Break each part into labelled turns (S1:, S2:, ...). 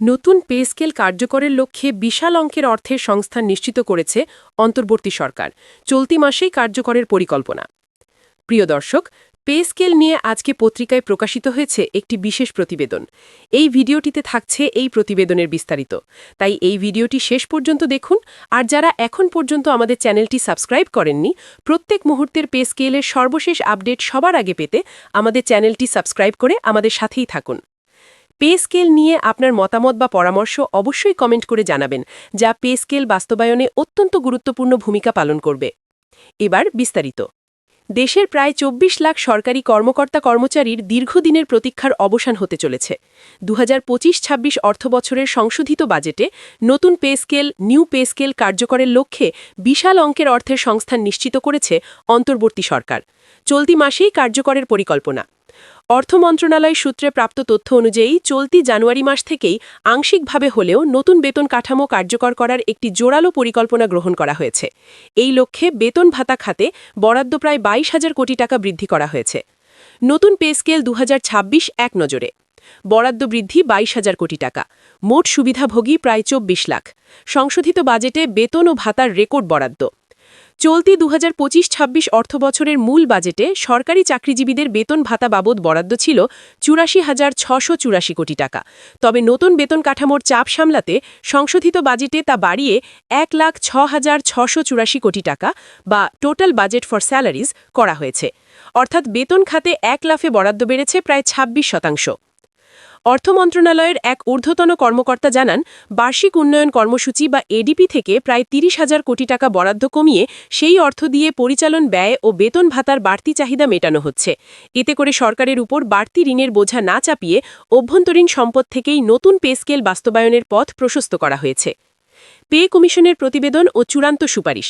S1: নতুন pay scale কার্যকরের লক্ষ্যে বিশাল অঙ্কের অর্থের সংস্থান নিশ্চিত করেছে অন্তর্বর্তী সরকার চলতি মাসেই কার্যকরের পরিকল্পনা। প্রিয় দর্শক, পে স্কেল নিয়ে আজকে পত্রিকায় প্রকাশিত হয়েছে একটি বিশেষ প্রতিবেদন। এই ভিডিওটিতে থাকছে এই প্রতিবেদনের বিস্তারিত, তাই এই ভিডিওটি শেষ পর্যন্ত দেখুন। আর যারা এখন পর্যন্ত আমাদের চ্যানেলটি সাবস্ক্রাইব করেননি, প্রত্যেক মুহূর্তের পে স্কেলের সর্বশেষ আপডেট সবার আগে পেতে আমাদের চ্যানেলটি সাবস্ক্রাইব করে আমাদের সাথেই থাকুন। পে স্কেল নিয়ে আপনার মতামত বা পরামর্শ অবশ্যই কমেন্ট করে জানাবেন, যা পে স্কেল বাস্তবায়নে অত্যন্ত গুরুত্বপূর্ণ ভূমিকা পালন করবে। এবার বিস্তারিত। দেশের প্রায় ২৪ লাখ সরকারি কর্মকর্তা কর্মচারীর দীর্ঘদিনের প্রতীক্ষার অবসান হতে চলেছে। ২০২৫-২৬ অর্থবছরের সংশোধিত বাজেটে নতুন pay scale new pay scale কার্যকরের লক্ষ্যে বিশাল অঙ্কের অর্থের সংস্থান নিশ্চিত করেছে অন্তর্বর্তী সরকার। চলতি মাসেই কার্যকরের পরিকল্পনা। অর্থ মন্ত্রণালয় সূত্রে প্রাপ্ত তথ্য অনুযায়ী চলতি জানুয়ারি মাস থেকেই আংশিকভাবে হলেও নতুন বেতন কাঠামো কার্যকর করার একটি জোরালো পরিকল্পনা গ্রহণ করা হয়েছে। এই লক্ষ্যে বেতন ভাতা খাতে বরাদ্দ প্রায় ২২,০০০ কোটি টাকা বৃদ্ধি করা হয়েছে। নতুন পে স্কেল ২০২৬ এক নজরে বরাদ্দ বৃদ্ধি ২২,০০০ কোটি টাকা, মোট সুবিধাভোগী প্রায় ২৪ লাখ। সংশোধিত বাজেটে বেতন ও ভাতার রেকর্ড বরাদ্দ। চলতি ২০২৫-২৬ অর্থবছরের মূল বাজেটে সরকারি চাকরিজীবীদের বেতন ভাতা বাবদ বরাদ্দ ছিল ৮৪,৬৮৪ কোটি টাকা। তবে নতুন বেতন কাঠামোর চাপ সামলাতে সংশোধিত বাজেটে তা বাড়িয়ে ১,০৬,৬৮৪ কোটি টাকা বা টোটাল বাজেট ফর স্যালারিজ করা হয়েছে। অর্থাৎ বেতন খাতে ১ লাফে বরাদ্দ বেড়েছে প্রায় ২৬%। অর্থ মন্ত্রণালয়ের এক ঊর্ধ্বতন কর্মকর্তা জানান, বার্ষিক উন্নয়ন কর্মসূচি বা এডিপি থেকে প্রায় ৩০,০০০ কোটি টাকা বরাদ্দ কমিয়ে সেই অর্থ দিয়ে পরিচালন ব্যয় ও বেতন ভাতার বাড়তি চাহিদা মেটানো হচ্ছে। এতে করে সরকারের উপর বাড়তি ঋণের বোঝা না চাপিয়ে অভ্যন্তরীণ সম্পদ থেকেই নতুন পে স্কেল বাস্তবায়নের পথ প্রশস্ত করা হয়েছে। পে কমিশনের প্রতিবেদন ও চূড়ান্ত সুপারিশ।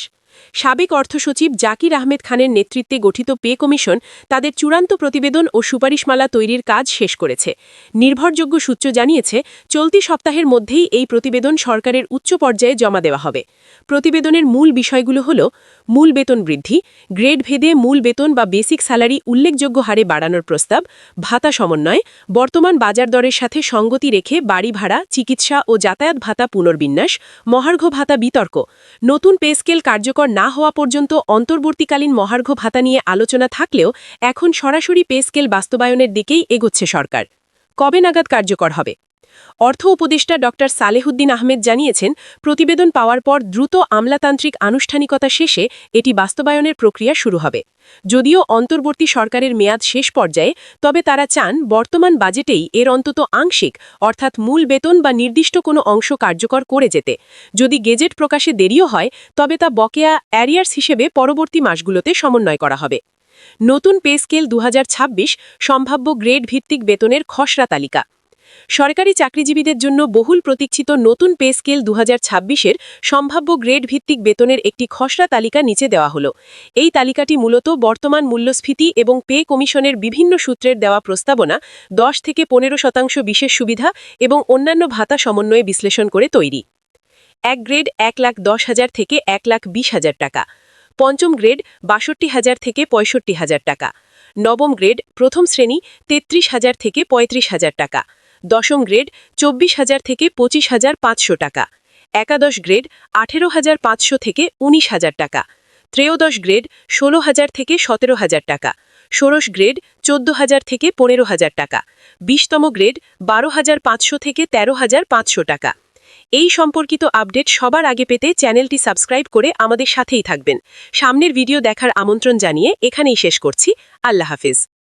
S1: সাবেক অর্থসচিব জাকির আহমেদ খানের নেতৃত্বে গঠিত পে কমিশন তাদের চূড়ান্ত প্রতিবেদন ও সুপারিশমালা তৈরির কাজ শেষ করেছে। নির্ভরযোগ্য সূত্র জানিয়েছে, চলতি সপ্তাহের মধ্যেই এই প্রতিবেদন সরকারের উচ্চ পর্যায়ে জমা দেওয়া হবে। প্রতিবেদনের মূল বিষয়গুলো হল মূল বেতন বৃদ্ধি, গ্রেড ভেদে মূল বেতন বা বেসিক স্যালারি উল্লেখযোগ্য হারে বাড়ানোর প্রস্তাব, ভাতা সমন্বয়, বর্তমান বাজার দরের সাথে সঙ্গতি রেখে বাড়ি ভাড়া, চিকিৎসা ও যাতায়াত ভাতা পুনর্বিন্যাস, মহার্ঘ ভাতা বিতর্ক। নতুন পে স্কেল কার্যকর না হওয়া পর্যন্ত অন্তর্বর্তীকালীন মহার্ঘ ভাতা নিয়ে আলোচনা থাকলেও এখন সরাসরি পে স্কেল বাস্তবায়নের দিকেই এগোচ্ছে সরকার। কবে নাগাদ কার্যকর হবে? অর্থ উপদেষ্টা ড সালেহুদ্দিন আহমেদ জানিয়েছেন, প্রতিবেদন পাওয়ার পর দ্রুত আমলাতান্ত্রিক আনুষ্ঠানিকতা শেষে এটি বাস্তবায়নের প্রক্রিয়া শুরু হবে। যদিও অন্তর্বর্তী সরকারের মেয়াদ শেষ পর্যায়ে, তবে তারা চান বর্তমান বাজেটেই এর অন্তত আংশিক অর্থাৎ মূল বেতন বা নির্দিষ্ট কোনো অংশ কার্যকর করে যেতে। যদি গেজেট প্রকাশে দেরিও হয়, তবে তা বকেয়া অ্যারিয়ার্স হিসেবে পরবর্তী মাসগুলোতে সমন্বয় করা হবে। নতুন পে স্কেল ২০২৬ সম্ভাব্য গ্রেড ভিত্তিক বেতনের খসড়া তালিকা। সরকারি চাকরিজীবীদের জন্য বহুল প্রতীক্ষিত নতুন পে স্কেল ২০২৬-এর সম্ভাব্য গ্রেড ভিত্তিক বেতনের একটি খসড়া তালিকা নিচে দেওয়া হল। এই তালিকাটি মূলত বর্তমান মূল্যস্ফীতি এবং পে কমিশনের বিভিন্ন সূত্রের দেওয়া প্রস্তাবনা, ১০ থেকে ১৫% বিশেষ সুবিধা এবং অন্যান্য ভাতা সমন্বয়ে বিশ্লেষণ করে তৈরি। ১ গ্রেড ১,১০,০০০ থেকে ১,২০,০০০ টাকা। পঞ্চম গ্রেড ৬২,০০০ থেকে ৬৫,০০০ টাকা। নবম গ্রেড প্রথম শ্রেণী ৩৩,০০০ থেকে ৩৫,০০০ টাকা। দশম গ্রেড ২৪,০০০ থেকে ২৫,৫০০ টাকা। একাদশ গ্রেড ১৮,৫০০ থেকে ১৯,০০০ টাকা। ত্রয়োদশ গ্রেড ১৬,০০০ থেকে ১৭,০০০ টাকা। ষোড়শ গ্রেড ১৪,০০০ থেকে ১৫,০০০ টাকা। ২০তম গ্রেড ১২,৫০০ থেকে ১৩,৫০০ টাকা। এই সম্পর্কিত আপডেট সবার আগে পেতে চ্যানেলটি সাবস্ক্রাইব করে আমাদের সাথেই থাকবেন। সামনের ভিডিও দেখার আমন্ত্রণ জানিয়ে এখানেই শেষ করছি। আল্লাহ হাফেজ।